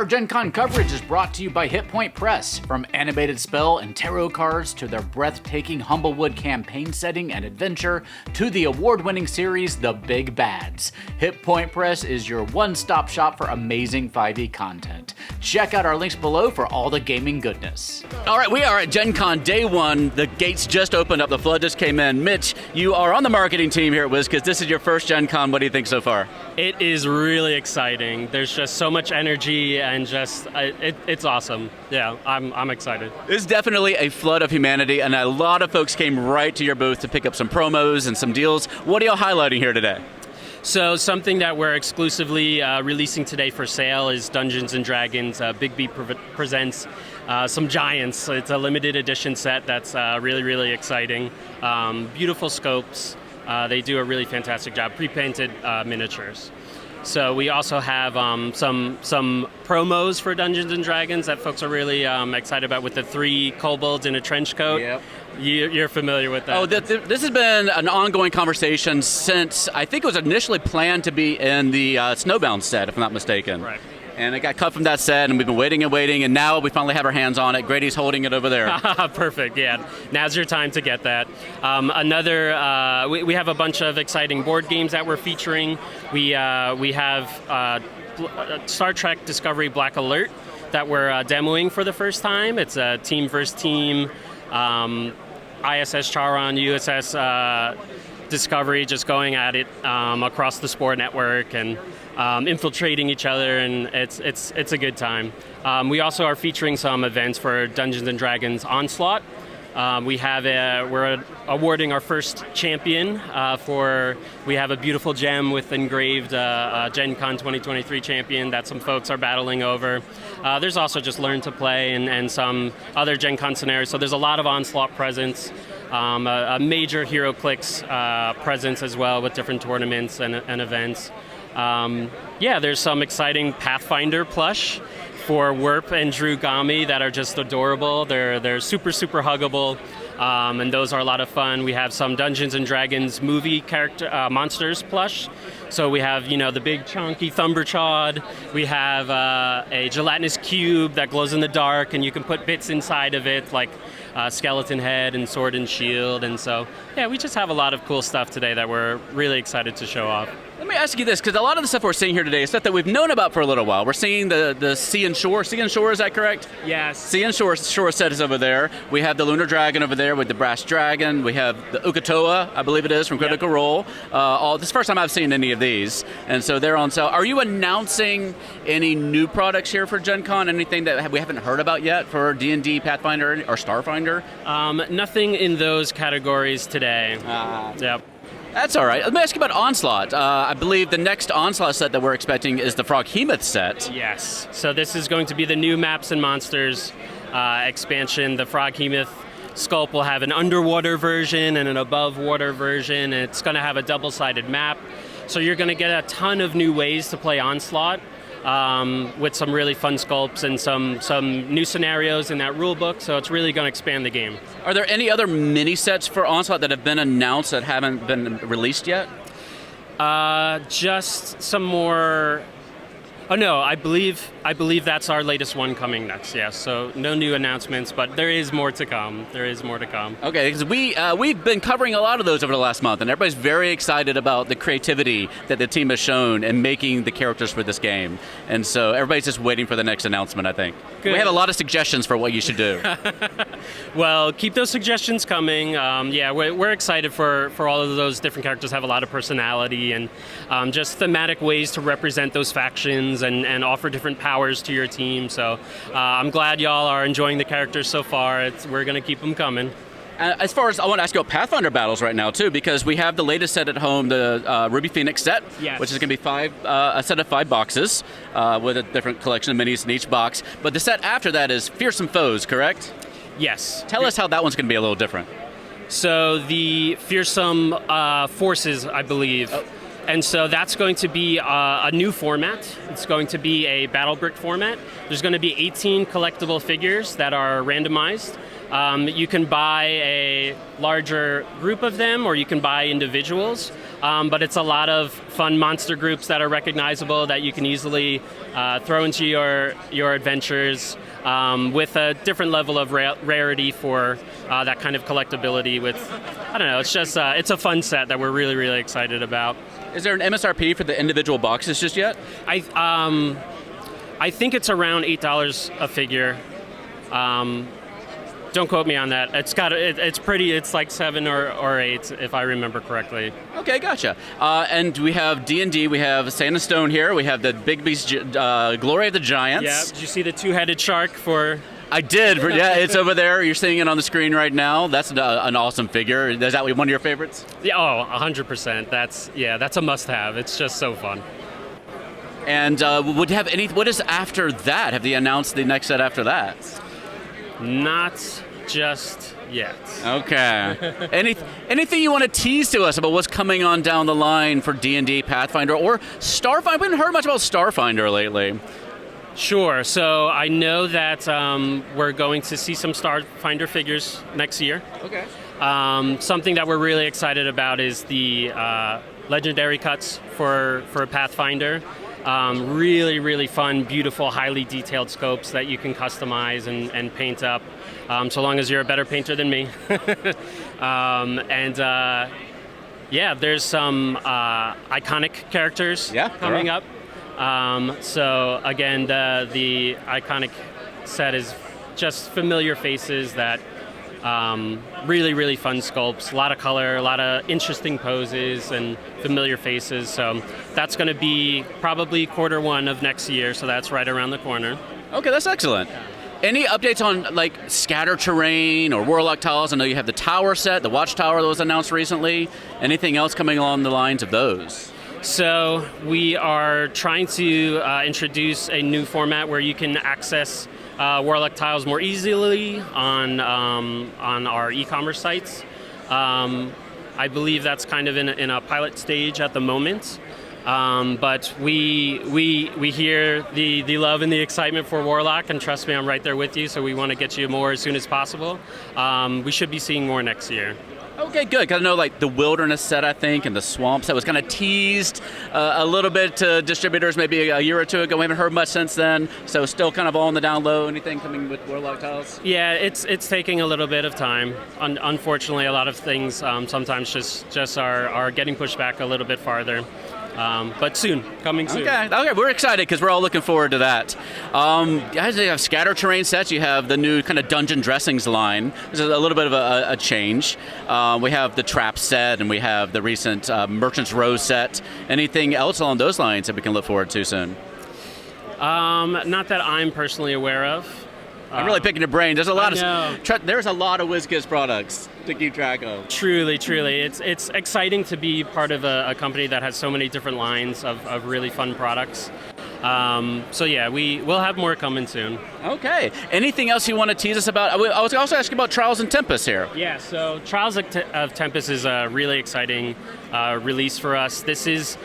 Our Gen Con coverage is brought to you by Hit Point Press. From animated spell and tarot cards to their breathtaking Humblewood campaign setting and adventure to the award-winning series The Big Bads, Hit Point Press is your one-stop shop for amazing 5e content. Check out our links below for all the gaming goodness. All right, we are at Gen Con Day 1. The gates just opened up. The flood just came in. Mitch, you are on the marketing team here at WizKids. This is your first Gen Con. What do you think so far? It is really exciting. There's just so much energy and just, it's awesome. Yeah, I'm excited. It's definitely a flood of humanity, and a lot of folks came right to your booth to pick up some promos and some deals. What are y'all highlighting here today? So something that we're exclusively releasing today for sale is Dungeons & Dragons. Big B presents some giants. It's a limited edition set that's really, really exciting. Beautiful scopes. They do a really fantastic job. Pre-painted miniatures. So we also have some promos for Dungeons & Dragons that folks are really excited about, with the 3 kobolds in a trench coat. Yep. You're familiar with that. Oh, this has been an ongoing conversation since, I think it was initially planned to be in the Snowbound set, if I'm not mistaken. Right. And it got cut from that set, and we've been waiting, and now we finally have our hands on it. Grady's holding it over there. Perfect, yeah. Now's your time to get that. We have a bunch of exciting board games that we're featuring. We have Star Trek Discovery Black Alert that we're demoing for the first time. It's a team versus team, ISS Charon, USS Discovery, just going at it across the Spore network and infiltrating each other, and it's a good time. We also are featuring some events for Dungeons & Dragons Onslaught. We're awarding our first champion we have a beautiful gem with engraved Gen Con 2023 champion that some folks are battling over. There's also just learn to play and some other Gen Con scenarios. So there's a lot of Onslaught presence. A major HeroClix presence as well, with different tournaments and events. There's some exciting Pathfinder plush for Werp and Drew Gami that are just adorable. They're super, super huggable, and those are a lot of fun. We have some Dungeons & Dragons movie character monsters plush. So we have, the big chunky Thumberchawd. We have a gelatinous cube that glows in the dark, and you can put bits inside of it, like skeleton head and sword and shield. And so, we just have a lot of cool stuff today that we're really excited to show off. Let me ask you this, because a lot of the stuff we're seeing here today is stuff that we've known about for a little while. We're seeing the Sea and Shore. Sea and Shore, is that correct? Yes. Sea and Shore set is over there. We have the Lunar Dragon over there with the Brass Dragon. We have the Ukatoa, I believe it is, from Critical Role. This is the first time I've seen any of these, and so they're on sale. Are you announcing any new products here for Gen Con? Anything that we haven't heard about yet for D&D, Pathfinder, or Starfinder? Nothing in those categories today. Yep. That's all right. Let me ask you about Onslaught. I believe the next Onslaught set that we're expecting is the Froghemoth set. Yes. So this is going to be the new Maps and Monsters expansion. The Froghemoth sculpt will have an underwater version and an above water version. And it's going to have a double-sided map. So you're going to get a ton of new ways to play Onslaught, with some really fun sculpts and some new scenarios in that rule book. So it's really going to expand the game. Are there any other mini sets for Onslaught that have been announced that haven't been released yet? Just some more. Oh no, I believe that's our latest one coming next. Yes, so no new announcements, but there is more to come. Okay, because we've been covering a lot of those over the last month, and everybody's very excited about the creativity that the team has shown in making the characters for this game, and so everybody's just waiting for the next announcement. I think Good. We have a lot of suggestions for what you should do. Well, keep those suggestions coming. We're excited for all of those different characters. Have a lot of personality and just thematic ways to represent those factions. And offer different powers to your team. So I'm glad y'all are enjoying the characters so far. We're going to keep them coming. As far as, I want to ask you about Pathfinder battles right now, too, because we have the latest set at home, the Ruby Phoenix set, yes. Which is going to be a set of 5 boxes with a different collection of minis in each box. But the set after that is Fearsome Foes, correct? Yes. Tell us how that one's going to be a little different. So the Fearsome Forces, I believe. Oh. And so that's going to be a new format. It's going to be a battle brick format. There's going to be 18 collectible figures that are randomized. You can buy a larger group of them, or you can buy individuals. But it's a lot of fun monster groups that are recognizable that you can easily throw into your adventures with a different level of rarity for that kind of collectability. With, I don't know, it's just it's a fun set that we're really, really excited about. Is there an MSRP for the individual boxes just yet? I think it's around $8 a figure. Don't quote me on that. It's pretty. It's like 7 or 8, if I remember correctly. Okay, gotcha. And we have D&D. We have Sand and Stone here. We have the Big Beast, Glory of the Giants. Yeah. Did you see the two-headed shark for? I did. Yeah, it's over there. You're seeing it on the screen right now. That's an awesome figure. Is that one of your favorites? Yeah. Oh, 100%. That's a must-have. It's just so fun. And what is after that? Have they announced the next set after that? Not just yet. Okay. Anything you want to tease to us about what's coming on down the line for D&D, Pathfinder, or Starfinder? We haven't heard much about Starfinder lately. Sure. So I know that we're going to see some Starfinder figures next year. Okay. Something that we're really excited about is the legendary cuts for Pathfinder. Really, really fun, beautiful, highly detailed scopes that you can customize and paint up, so long as you're a better painter than me. There's some iconic characters coming up. So again, the iconic set is just familiar faces that really, really fun sculpts, a lot of color, a lot of interesting poses and familiar faces. So that's going to be probably Q1 of next year, so that's right around the corner. Okay, that's excellent. Any updates on like scatter terrain or warlock tiles? I know you have the tower set, the watchtower that was announced recently. Anything else coming along the lines of those? So we are trying to introduce a new format where you can access warlock tiles more easily on our e-commerce sites. I believe that's kind of in a pilot stage at the moment. But we hear the love and the excitement for Warlock, and trust me, I'm right there with you, so we want to get you more as soon as possible. We should be seeing more next year. Okay, good, because I know like the Wilderness set, I think, and the Swamp set was kind of teased a little bit to distributors maybe a year or two ago. We haven't heard much since then, so still kind of all on the down low. Anything coming with Warlock tiles? Yeah, it's taking a little bit of time. Unfortunately, a lot of things sometimes just are getting pushed back a little bit farther. But soon, coming soon. Okay, we're excited because we're all looking forward to that. Guys, you have scatter terrain sets. You have the new kind of dungeon dressings line. This is a little bit of a change. We have the trap set, and we have the recent Merchant's Row set. Anything else along those lines that we can look forward to soon? Not that I'm personally aware of. I'm really picking your brain. There's a lot there's a lot of WizKids products to keep track of. Truly. It's exciting to be part of a company that has so many different lines of really fun products. We'll have more coming soon. Okay. Anything else you want to tease us about? I was also asking about Trials and Tempest here. Yeah, so Trials of Tempest is a really exciting release for us. This is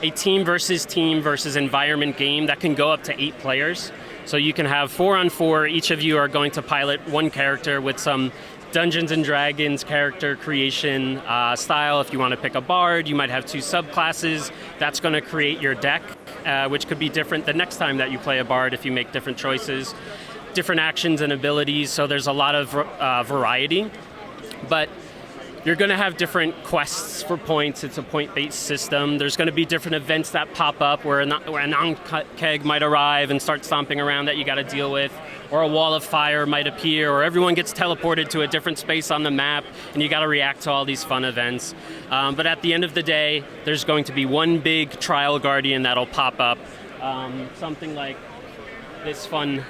a team versus environment game that can go up to 8 players. So you can have 4-on-4. Each of you are going to pilot one character with some Dungeons and Dragons character creation style. If you want to pick a bard, you might have 2 subclasses. That's going to create your deck, which could be different the next time that you play a bard if you make different choices, different actions and abilities. So there's a lot of variety. But you're going to have different quests for points. It's a point-based system. There's going to be different events that pop up where a non-keg might arrive and start stomping around that you got to deal with, or a wall of fire might appear, or everyone gets teleported to a different space on the map, and you got to react to all these fun events. But at the end of the day, there's going to be one big trial guardian that'll pop up, something like this fun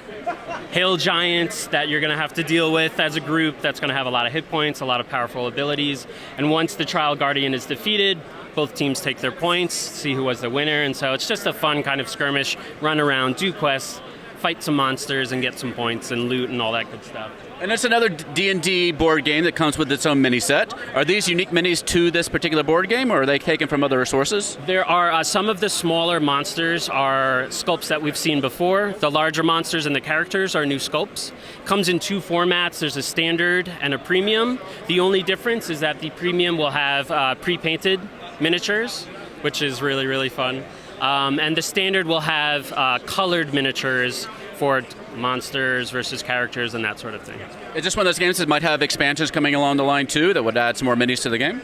hail giant that you're going to have to deal with as a group that's going to have a lot of hit points, a lot of powerful abilities. And once the trial guardian is defeated, both teams take their points, see who was the winner. And so it's just a fun kind of skirmish, run around, do quests, fight some monsters and get some points and loot and all that good stuff. And it's another D&D board game that comes with its own mini set. Are these unique minis to this particular board game, or are they taken from other sources? There are some of the smaller monsters are sculpts that we've seen before. The larger monsters and the characters are new sculpts. Comes in 2 formats. There's a standard and a premium. The only difference is that the premium will have pre-painted miniatures, which is really, really fun. And the standard will have colored miniatures for monsters versus characters and that sort of thing. Is this one of those games that might have expansions coming along the line too that would add some more minis to the game?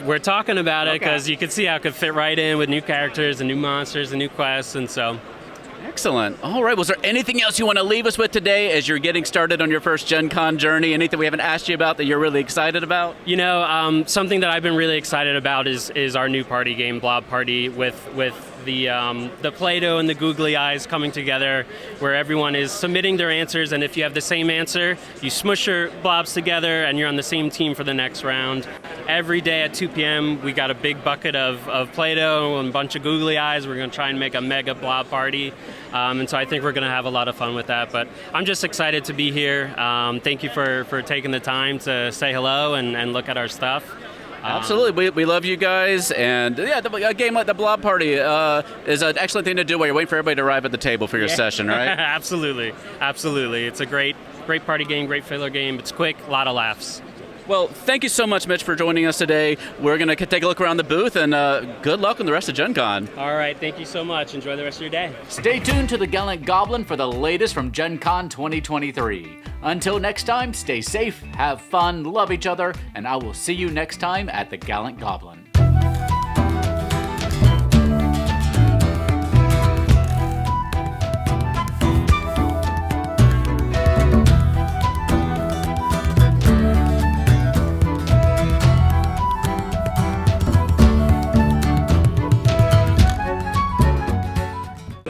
We're talking about it because you can see how it could fit right in with new characters and new monsters and new quests, and so. Excellent. All right. Was there anything else you want to leave us with today as you're getting started on your first Gen Con journey? Anything we haven't asked you about that you're really excited about? You know, something that I've been really excited about is our new party game, Blob Party, with the Play-Doh and the googly eyes coming together, where everyone is submitting their answers, and if you have the same answer, you smush your blobs together and you're on the same team for the next round. Every day at 2 p.m. we got a big bucket of Play-Doh and a bunch of googly eyes. We're going to try and make a mega blob party, and so I think we're going to have a lot of fun with that. But I'm just excited to be here. Thank you for taking the time to say hello and look at our stuff. Absolutely. We love you guys. And yeah, a game like the Blob Party is an excellent thing to do while you're waiting for everybody to arrive at the table for your session, right? Absolutely. Absolutely. It's a great party game, great filler game. It's quick, a lot of laughs. Well, thank you so much, Mitch, for joining us today. We're going to take a look around the booth, and good luck on the rest of Gen Con. All right. Thank you so much. Enjoy the rest of your day. Stay tuned to the Gallant Goblin for the latest from Gen Con 2023. Until next time, stay safe, have fun, love each other, and I will see you next time at the Gallant Goblin.